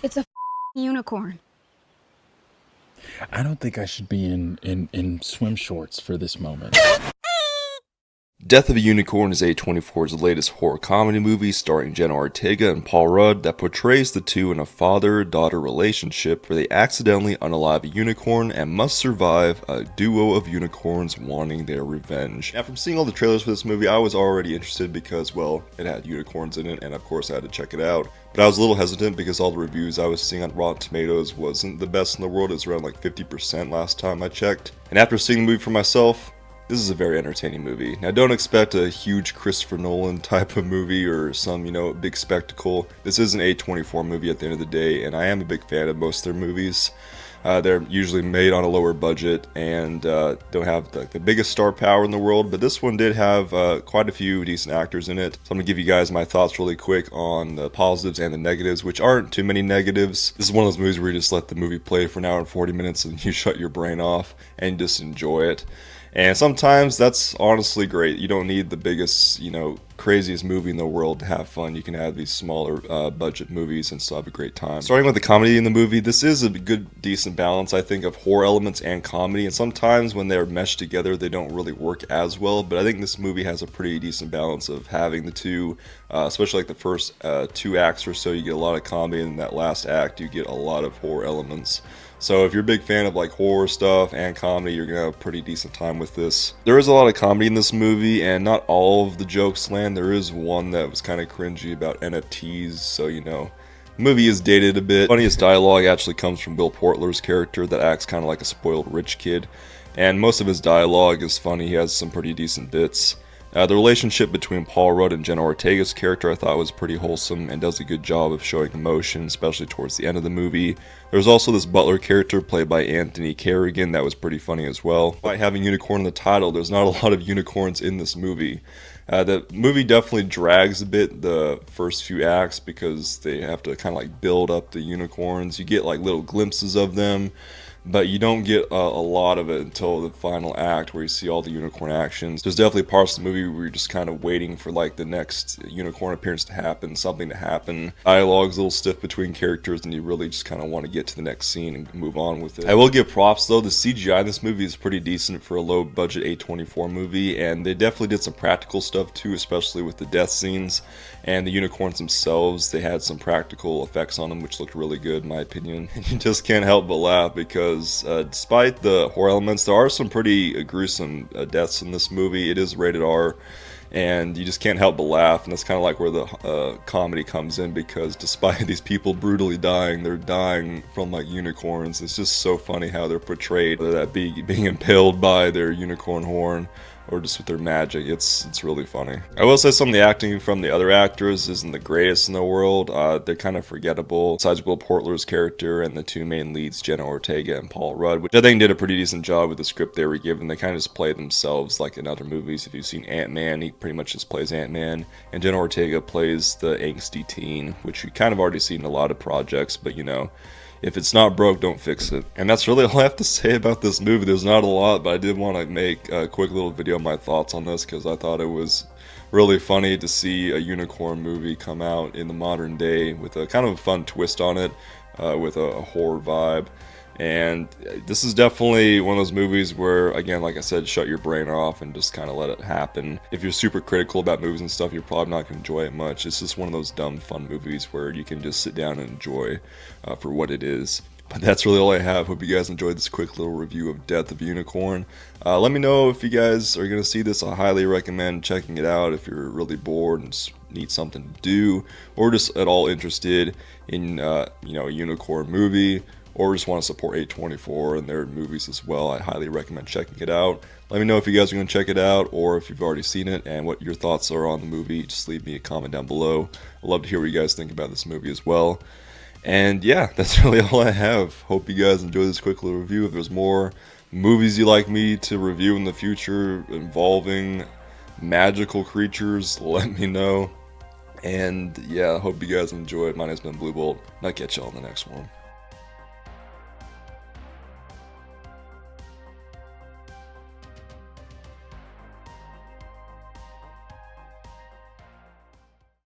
It's a unicorn. I don't think I should be in swim shorts for this moment. Death of a Unicorn is A24's latest horror comedy movie starring Jenna Ortega and Paul Rudd that portrays the two in a father-daughter relationship where they accidentally unalive a unicorn and must survive a duo of unicorns wanting their revenge. Now, from seeing all the trailers for this movie, I was already interested because, well, it had unicorns in it, and of course I had to check it out. But I was a little hesitant because all the reviews I was seeing on Rotten Tomatoes wasn't the best in the world. It was around like 50% last time I checked. And after seeing the movie for myself, this is a very entertaining movie. Now, don't expect a huge Christopher Nolan type of movie or some, big spectacle. This is an A24 movie at the end of the day, and I am a big fan of most of their movies. They're usually made on a lower budget and don't have the biggest star power in the world, but this one did have quite a few decent actors in it. So I'm going to give you guys my thoughts really quick on the positives and the negatives, which aren't too many negatives. This is one of those movies where you just let the movie play for an hour and 40 minutes and you shut your brain off and just enjoy it. And sometimes that's honestly great. You don't need the biggest, craziest movie in the world to have fun. You can have these smaller budget movies and still have a great time. Starting with the comedy in the movie, this is a good, decent balance, I think, of horror elements and comedy. And sometimes when they're meshed together, they don't really work as well. But I think this movie has a pretty decent balance of having the two, especially like the first 2 acts or so, you get a lot of comedy, and in that last act, you get a lot of horror elements. So if you're a big fan of like horror stuff and comedy, you're gonna have a pretty decent time with this. There is a lot of comedy in this movie, and not all of the jokes land. There is one that was kind of cringy about NFTs, so the movie is dated a bit. Funniest dialogue actually comes from Will Portler's character that acts kind of like a spoiled rich kid, and most of his dialogue is funny. He has some pretty decent bits. The relationship between Paul Rudd and Jenna Ortega's character I thought was pretty wholesome and does a good job of showing emotion, especially towards the end of the movie. There's also this butler character played by Anthony Carrigan that was pretty funny as well. By having unicorn in the title, there's not a lot of unicorns in this movie. The movie definitely drags a bit the first few acts because they have to kind of like build up the unicorns. You get like little glimpses of them, but you don't get a lot of it until the final act where you see all the unicorn actions. There's definitely parts of the movie where you're just kind of waiting for like the next unicorn appearance to happen, something to happen. Dialogue's a little stiff between characters and you really just kind of want to get to the next scene and move on with it. I will give props though, the CGI in this movie is pretty decent for a low budget A24 movie, and they definitely did some practical stuff too, especially with the death scenes and the unicorns themselves. They had some practical effects on them which looked really good in my opinion. You just can't help but laugh because despite the horror elements, there are some pretty gruesome deaths in this movie. It is rated R, and you just can't help but laugh, and that's kind of like where the comedy comes in, because despite these people brutally dying, they're dying from like unicorns. It's just so funny how they're portrayed, whether that be being impaled by their unicorn horn or just with their magic. It's really funny. I will say some of the acting from the other actors isn't the greatest in the world. They're kind of forgettable. Besides Will Portler's character and the 2 main leads, Jenna Ortega and Paul Rudd, which I think did a pretty decent job with the script they were given. They kind of just play themselves like in other movies. If you've seen Ant-Man, he pretty much just plays Ant-Man. And Jenna Ortega plays the angsty teen, which we kind of already seen in a lot of projects, but if it's not broke, don't fix it. And that's really all I have to say about this movie. There's not a lot, but I did want to make a quick little video of my thoughts on this because I thought it was really funny to see a unicorn movie come out in the modern day with a kind of a fun twist on it, with a horror vibe. And this is definitely one of those movies where, again, like I said, shut your brain off and just kind of let it happen. If you're super critical about movies and stuff, you're probably not going to enjoy it much. It's just one of those dumb, fun movies where you can just sit down and enjoy for what it is. But that's really all I have. Hope you guys enjoyed this quick little review of Death of a Unicorn. Let me know if you guys are going to see this. I highly recommend checking it out if you're really bored and just need something to do, or just at all interested in a unicorn movie, or just want to support A24 and their movies as well. I highly recommend checking it out. Let me know if you guys are going to check it out, or if you've already seen it and what your thoughts are on the movie. Just leave me a comment down below. I'd love to hear what you guys think about this movie as well. And yeah, that's really all I have. Hope you guys enjoyed this quick little review. If there's more movies you'd like me to review in the future involving magical creatures, let me know. And yeah, I hope you guys enjoyed. My name's been BlueBolt, and I'll catch y'all in the next one.